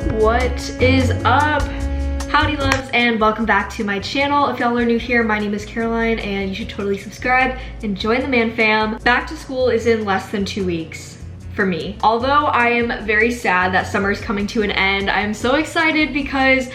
What is up? Howdy loves, and welcome back to my channel. If y'all are new here, my name is Caroline and you should totally subscribe and join the man fam. Back to school is in less than 2 weeks for me. Although I am very sad that summer is coming to an end, I am so excited because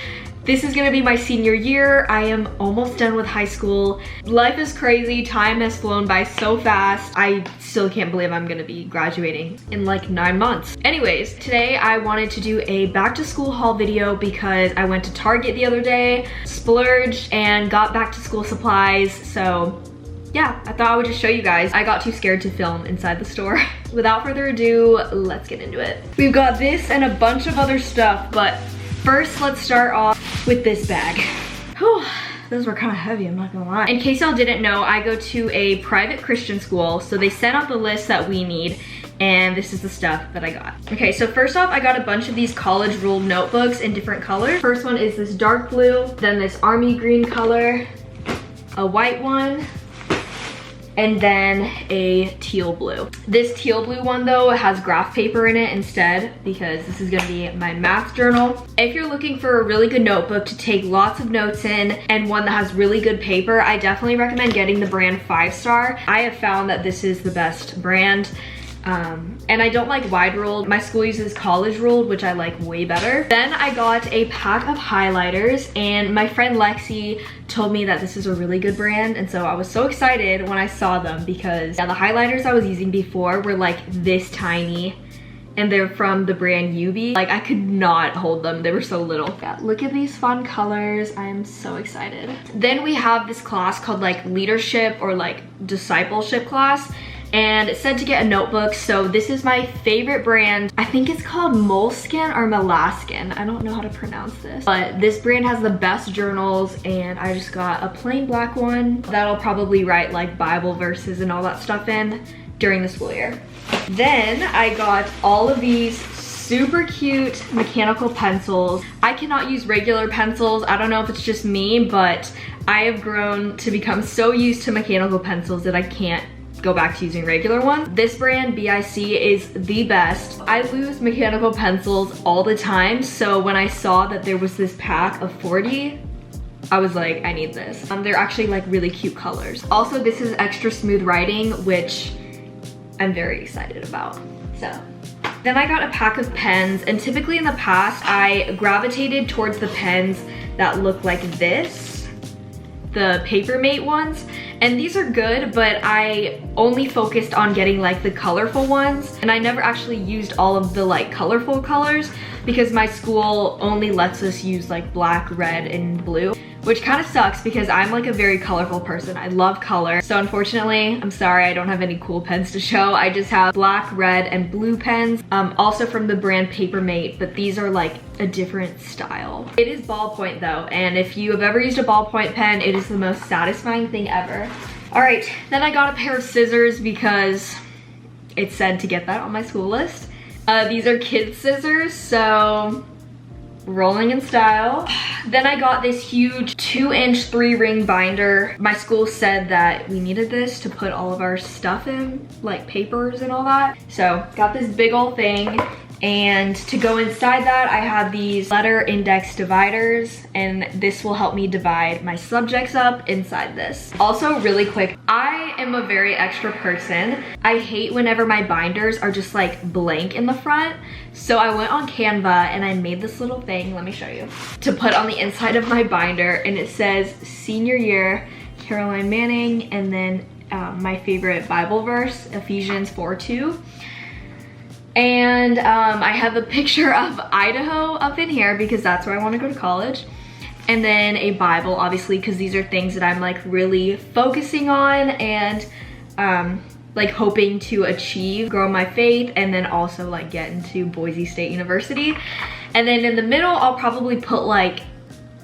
this is gonna be my senior year. I am almost done with high school. Life is crazy, time has flown by so fast. I still can't believe I'm gonna be graduating in like 9 months. Anyways, today I wanted to do a back to school haul video because I went to Target the other day, splurged, and got back to school supplies. So yeah, I thought I would just show you guys. I got too scared to film inside the store. Without further ado, let's get into it. We've got this and a bunch of other stuff, but first, let's start off with this bag. Whew, those were kind of heavy, I'm not gonna lie. In case y'all didn't know, I go to a private Christian school, so they sent out the list that we need, and this is the stuff that I got. Okay, so first off, I got a bunch of these college ruled notebooks in different colors. First one is this dark blue, then this army green color, a white one, and then a teal blue. This teal blue one though has graph paper in it instead because this is gonna be my math journal. If you're looking for a really good notebook to take lots of notes in and one that has really good paper, I definitely recommend getting the brand 5 Star. I have found that this is the best brand. And I don't like wide ruled. My school uses college ruled, which I like way better. Then I got a pack of highlighters, and my friend Lexi told me that this is a really good brand, and so I was so excited when I saw them because the highlighters I was using before were like this tiny, and they're from the brand UB. Like, I could not hold them, they were so little. Yeah, look at these fun colors, I am so excited. Then we have this class called like leadership or like discipleship class, and it said to get a notebook. So this is my favorite brand. I think it's called Moleskin or Molaskin. I don't know how to pronounce this, but this brand has the best journals, and I just got a plain black one that'll probably write like Bible verses and all that stuff in during the school year. Then I got all of these super cute mechanical pencils. I cannot use regular pencils. I don't know if it's just me, but I have grown to become so used to mechanical pencils that I can't go back to using regular ones. This brand, BIC, is the best. I lose mechanical pencils all the time, so when I saw that there was this pack of 40, I was like, I need this. They're actually like really cute colors. Also, this is extra smooth writing, which I'm very excited about. So then I got a pack of pens, and typically in the past, I gravitated towards the pens that look like this, the Papermate ones. And these are good, but I only focused on getting like the colorful ones, and I never actually used all of the like colorful colors because my school only lets us use like black, red, and blue, which kind of sucks because I'm like a very colorful person. I love color. So unfortunately, I'm sorry, I don't have any cool pens to show. I just have black, red, and blue pens, also from the brand Papermate, but these are like a different style. It is ballpoint though, and if you have ever used a ballpoint pen, it is the most satisfying thing ever. All right, then I got a pair of scissors because it said to get that on my school list. These are kids scissors, so rolling in style. Then I got this huge 2-inch 3-ring binder. My school said that we needed this to put all of our stuff in, like papers and all that. So got this big old thing. And to go inside that, I have these letter index dividers, and this will help me divide my subjects up inside this. Also, really quick, I am a very extra person. I hate whenever my binders are just like blank in the front. So I went on Canva and I made this little thing, let me show you, to put on the inside of my binder, and it says senior year, Carolinemanning, and then my favorite Bible verse, Ephesians 4:2. And I have a picture of Idaho up in here because that's where I want to go to college. And then a Bible, obviously, because these are things that I'm like really focusing on and like hoping to achieve, grow my faith, and then also like get into Boise State University. And then in the middle, I'll probably put like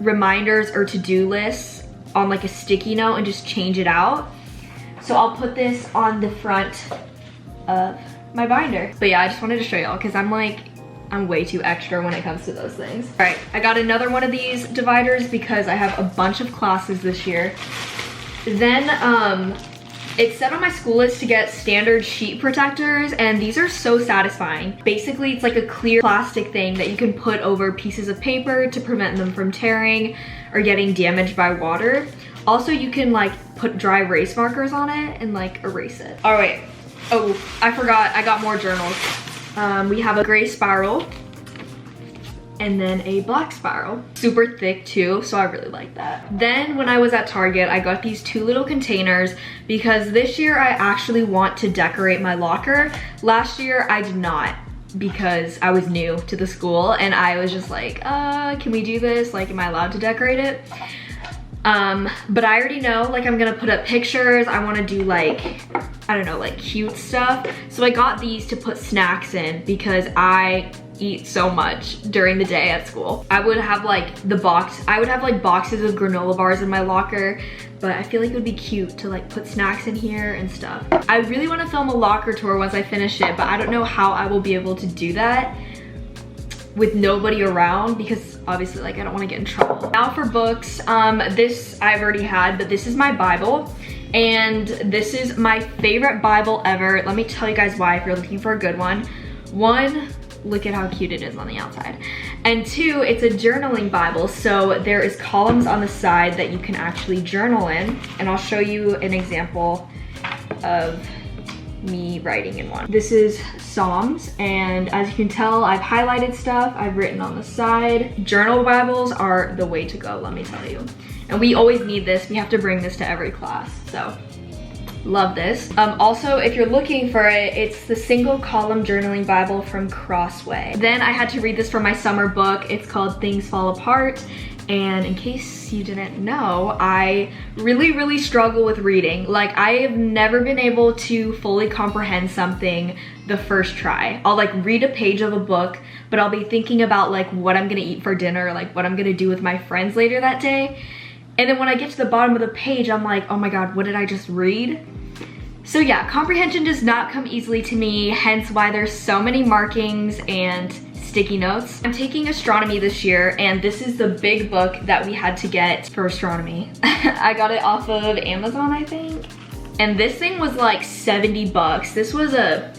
reminders or to-do lists on like a sticky note and just change it out. So I'll put this on the front of my binder. But yeah, I just wanted to show y'all because I'm way too extra when it comes to those things. All right, I got another one of these dividers because I have a bunch of classes this year. Then It said on my school list to get standard sheet protectors, and these are so satisfying. Basically, it's like a clear plastic thing that you can put over pieces of paper to prevent them from tearing or getting damaged by water. Also, you can like put dry erase markers on it and like erase it. All right. Oh, I forgot, I got more journals. We have a gray spiral and then a black spiral. Super thick too, so I really like that. Then when I was at Target, I got these 2 little containers because this year I actually want to decorate my locker. Last year I did not because I was new to the school and I was just like, can we do this? Like, am I allowed to decorate it? But I already know, like, I'm gonna put up pictures. I wanna do like, I don't know, like cute stuff. So I got these to put snacks in because I eat so much during the day at school. I would have like boxes of granola bars in my locker, but I feel like it would be cute to like put snacks in here and stuff. I really want to film a locker tour once I finish it, but I don't know how I will be able to do that with nobody around because obviously like I don't want to get in trouble. Now for books, this I've already had, but this is my Bible. And this is my favorite Bible ever. Let me tell you guys why if you're looking for a good one. One, look at how cute it is on the outside. And 2, it's a journaling Bible. So there is columns on the side that you can actually journal in. And I'll show you an example of me writing in one. This is Psalms, and as you can tell, I've highlighted stuff, I've written on the side. Journal Bibles are the way to go, let me tell you. And we always need this. We have to bring this to every class, so love this. Also, if you're looking for it, it's the single column journaling Bible from Crossway. Then I had to read this for my summer book. It's called Things Fall Apart. And in case you didn't know, I really struggle with reading. Like, I have never been able to fully comprehend something the first try. I'll like read a page of a book, but I'll be thinking about like what I'm gonna eat for dinner, like what I'm gonna do with my friends later that day. And then when I get to the bottom of the page, I'm like, oh my God, what did I just read? So yeah, comprehension does not come easily to me, hence why there's so many markings and sticky notes. I'm taking astronomy this year, and this is the big book that we had to get for astronomy. I got it off of Amazon, I think. And this thing was like 70 bucks. This was a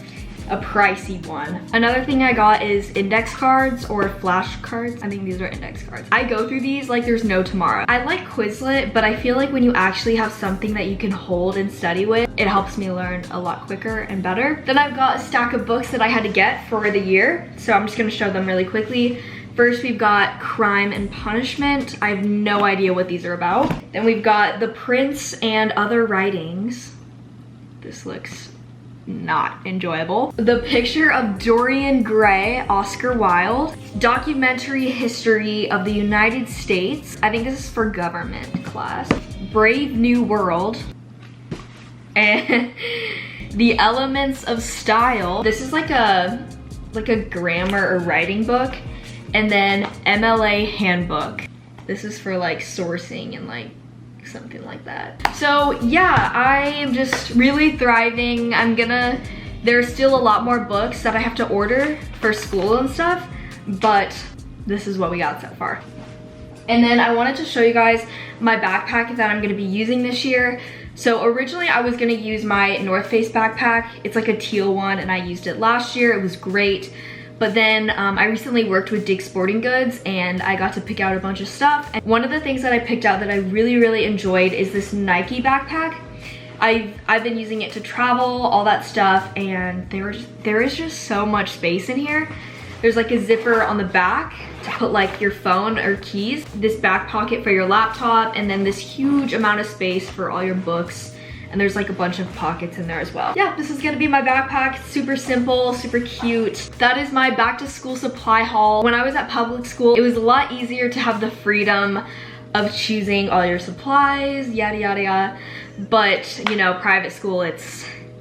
pricey one. Another thing I got is index cards or flashcards. I think these are index cards. I go through these like there's no tomorrow. I like Quizlet, but I feel like when you actually have something that you can hold and study with, it helps me learn a lot quicker and better. Then I've got a stack of books that I had to get for the year, so I'm just gonna show them really quickly. First, we've got Crime and Punishment. I have no idea what these are about. Then we've got The Prince and Other Writings. This looks not enjoyable. The Picture of Dorian Gray, Oscar Wilde. Documentary History of the United States. I think this is for government class. Brave New World. And The Elements of Style. This is like a grammar or writing book. And then MLA Handbook. This is for like sourcing and like something like that. So yeah, I am just really thriving. There's still a lot more books that I have to order for school and stuff, but this is what we got so far. And then I wanted to show you guys my backpack that I'm gonna be using this year. So originally I was gonna use my North Face backpack. It's like a teal one, and I used it last year. It was great. But then I recently worked with Dick's Sporting Goods, and I got to pick out a bunch of stuff. And one of the things that I picked out that I really enjoyed is this Nike backpack. I've been using it to travel, all that stuff, and there is just so much space in here. There's like a zipper on the back to put like your phone or keys, this back pocket for your laptop, and then this huge amount of space for all your books. And there's like a bunch of pockets in there as well. Yeah, this is gonna be my backpack. Super simple, super cute. That is my back to school supply haul. When I was at public school, it was a lot easier to have the freedom of choosing all your supplies, yada yada yada. But you know, private school,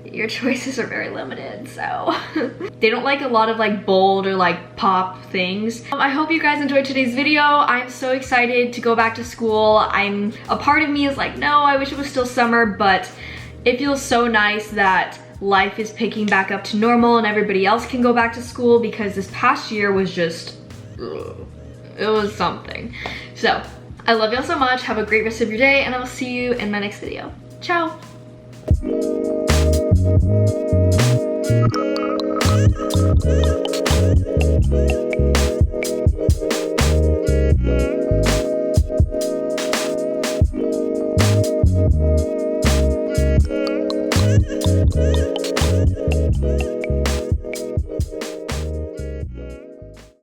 your choices are very limited, so. They don't like a lot of like bold or like pop things. I hope you guys enjoyed today's video. I'm so excited to go back to school. A part of me is like, no, I wish it was still summer, but it feels so nice that life is picking back up to normal and everybody else can go back to school, because this past year was just, it was something. So, I love y'all so much. Have a great rest of your day, and I will see you in my next video. Ciao. you.